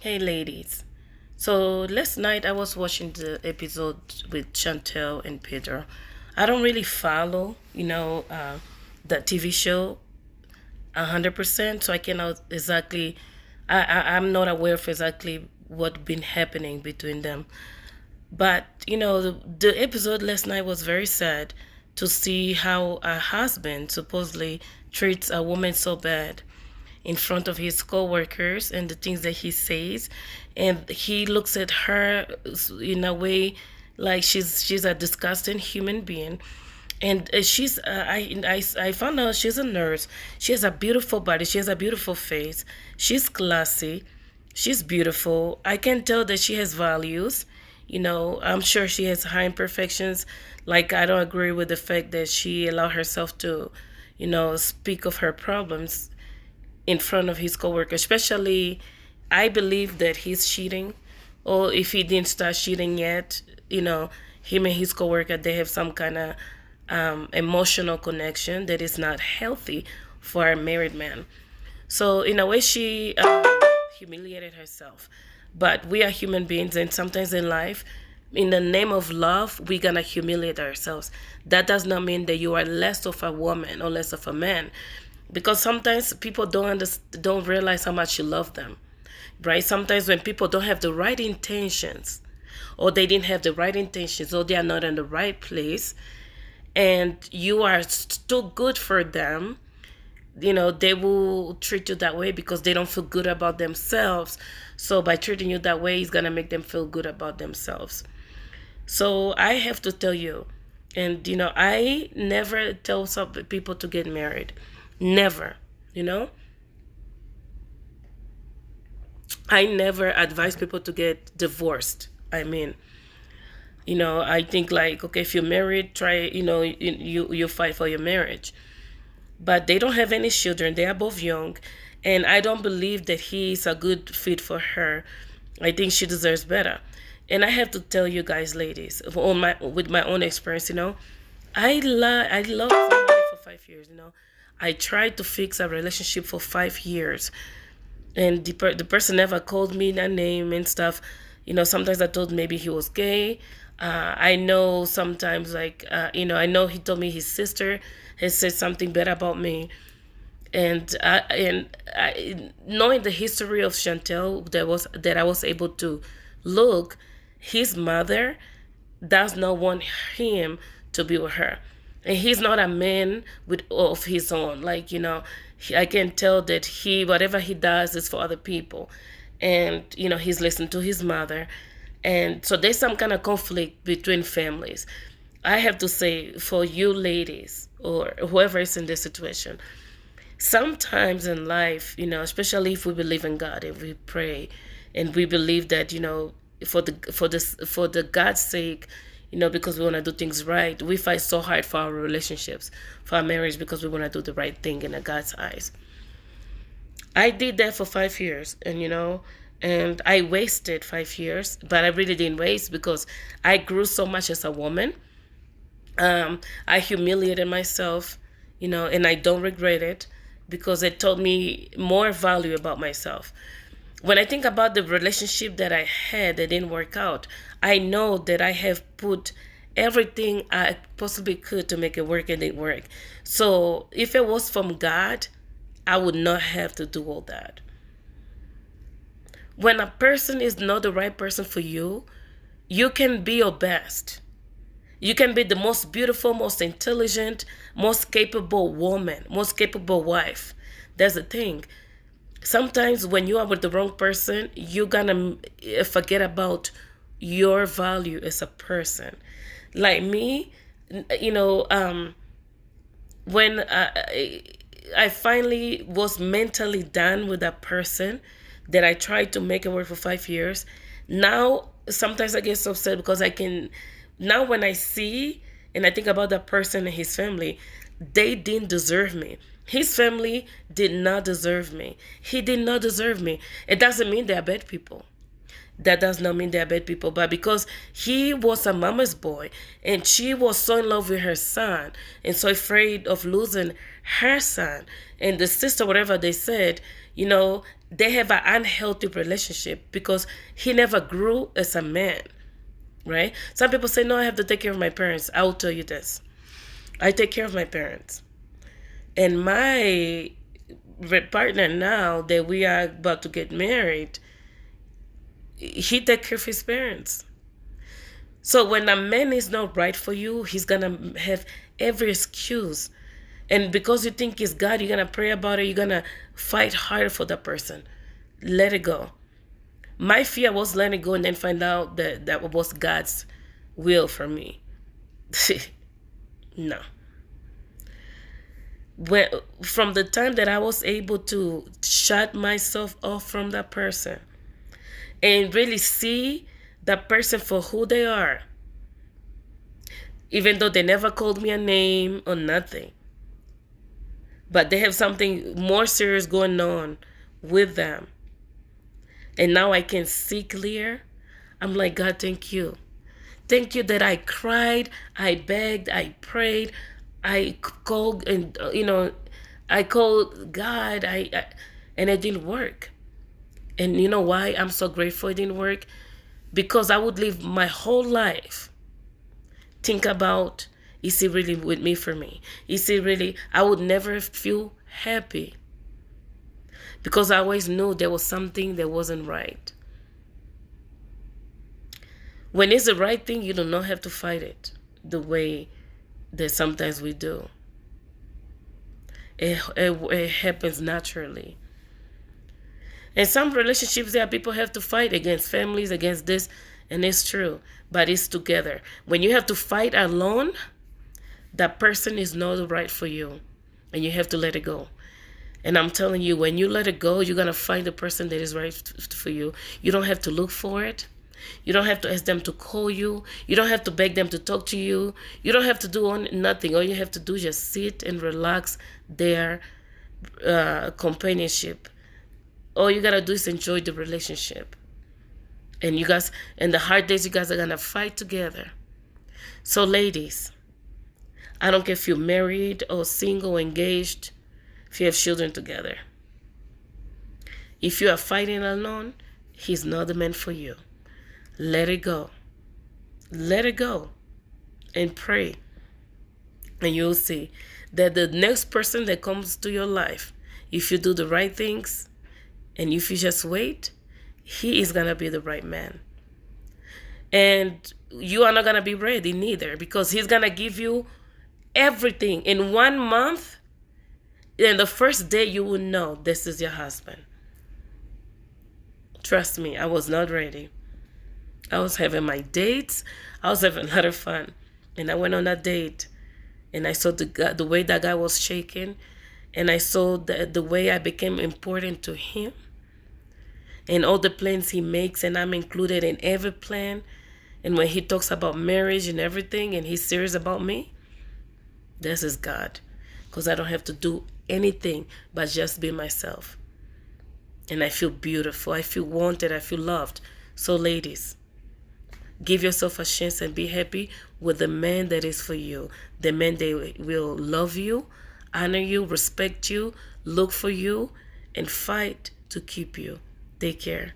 Hey ladies. So last night I was watching the episode with Chantel and Pedro. I don't really follow, the TV show 100%, so I cannot exactly. I'm not aware of exactly what been happening between them. But the episode last night was very sad to see how a husband supposedly treats a woman so bad in front of his co-workers and the things that he says, and he looks at her in a way like she's a disgusting human being. And I found out she's a nurse. She has a beautiful body, she has a beautiful face, she's classy, she's beautiful. I can tell that she has values. I'm sure she has high imperfections. Like, I don't agree with the fact that she allowed herself to speak of her problems in front of his coworker. Especially, I believe that he's cheating, or if he didn't start cheating yet, him and his coworker, they have some kind of emotional connection that is not healthy for a married man. So in a way, she humiliated herself. But we are human beings, and sometimes in life, in the name of love, we're gonna humiliate ourselves. That does not mean that you are less of a woman or less of a man, because sometimes people don't realize how much you love them, right? Sometimes when people don't have the right intentions, or they didn't have the right intentions, or they are not in the right place, and you are still good for them, they will treat you that way because they don't feel good about themselves. So by treating you that way, it's gonna make them feel good about themselves. So I have to tell you, and I never tell some people to get married. Never. You know, I never advise people to get divorced. I mean, I think, like, okay, if you're married, try, you fight for your marriage. But they don't have any children. They are both young, and I don't believe that he is a good fit for her. I think she deserves better. And I have to tell you guys, ladies, with my own experience, I love somebody for 5 years. I tried to fix a relationship for 5 years, and the person never called me that name and stuff. Sometimes I thought maybe he was gay. I know sometimes, like, I know he told me his sister has said something bad about me. Knowing the history of Chantel, that I was able to look, his mother does not want him to be with her, and he's not a man with of his own. Like, I can tell that he whatever he does is for other people, and he's listening to his mother, and so there's some kind of conflict between families. I have to say, for you ladies or whoever is in this situation, sometimes in life, especially if we believe in God and we pray, and we believe that, for the God's sake, because we want to do things right, we fight so hard for our relationships, for our marriage, because we want to do the right thing in God's eyes. I did that for 5 years, and I wasted 5 years, but I really didn't waste, because I grew so much as a woman. I humiliated myself, and I don't regret it, because it taught me more value about myself. When I think about the relationship that I had that didn't work out, I know that I have put everything I possibly could to make it work, and it worked. So if it was from God, I would not have to do all that. When a person is not the right person for you, you can be your best. You can be the most beautiful, most intelligent, most capable woman, most capable wife. That's the thing. Sometimes when you are with the wrong person, you're gonna forget about your value as a person. Like me, you know, when I finally was mentally done with that person that I tried to make it work for 5 years, now sometimes I get so upset, because I can, now when I see and I think about that person and his family, they didn't deserve me. His family did not deserve me. He did not deserve me. It doesn't mean they're bad people. That does not mean they're bad people, but because he was a mama's boy, and she was so in love with her son and so afraid of losing her son, and the sister, whatever they said, they have an unhealthy relationship because he never grew as a man, right? Some people say, no, I have to take care of my parents. I will tell you this. I take care of my parents. And my partner now that we are about to get married, he take care of his parents. So when a man is not right for you, he's gonna have every excuse. And because you think it's God, you're gonna pray about it, you're gonna fight harder for that person. Let it go. My fear was letting go and then find out that that was God's will for me. No. When, from the time that I was able to shut myself off from that person and really see that person for who they are, even though they never called me a name or nothing, but they have something more serious going on with them, and now I can see clear. I'm like, God, thank you. Thank you that I cried, I begged, I prayed, I called, and I called God, and it didn't work. And you know why I'm so grateful it didn't work? Because I would live my whole life think about, is he really with me for me? Is he really, I would never feel happy because I always knew there was something that wasn't right. When it's the right thing, you do not have to fight it the way that sometimes we do. It happens naturally. And some relationships there, people have to fight against families, against this, and it's true, but it's together. When you have to fight alone, that person is not right for you, and you have to let it go. And I'm telling you, when you let it go, you're going to find the person that is right for you. You don't have to look for it. You don't have to ask them to call you. You don't have to beg them to talk to you. You don't have to do nothing. All you have to do is just sit and relax their companionship. All you got to do is enjoy the relationship. And you guys, in the hard days, you guys are going to fight together. So ladies, I don't care if you're married or single, engaged, if you have children together. If you are fighting alone, he's not the man for you. Let it go. Let it go. And pray. And you'll see that the next person that comes to your life, if you do the right things, and if you just wait, he is going to be the right man. And you are not going to be ready neither, because he's going to give you everything. In 1 month, in the first day, you will know this is your husband. Trust me, I was not ready. I was having my dates. I was having a lot of fun. And I went on a date. And I saw the way that guy was shaking. And I saw the way I became important to him. And all the plans he makes, and I'm included in every plan. And when he talks about marriage and everything, and he's serious about me, this is God. Because I don't have to do anything but just be myself. And I feel beautiful. I feel wanted. I feel loved. So ladies, give yourself a chance and be happy with the man that is for you. The man that will love you, honor you, respect you, look for you, and fight to keep you. Take care.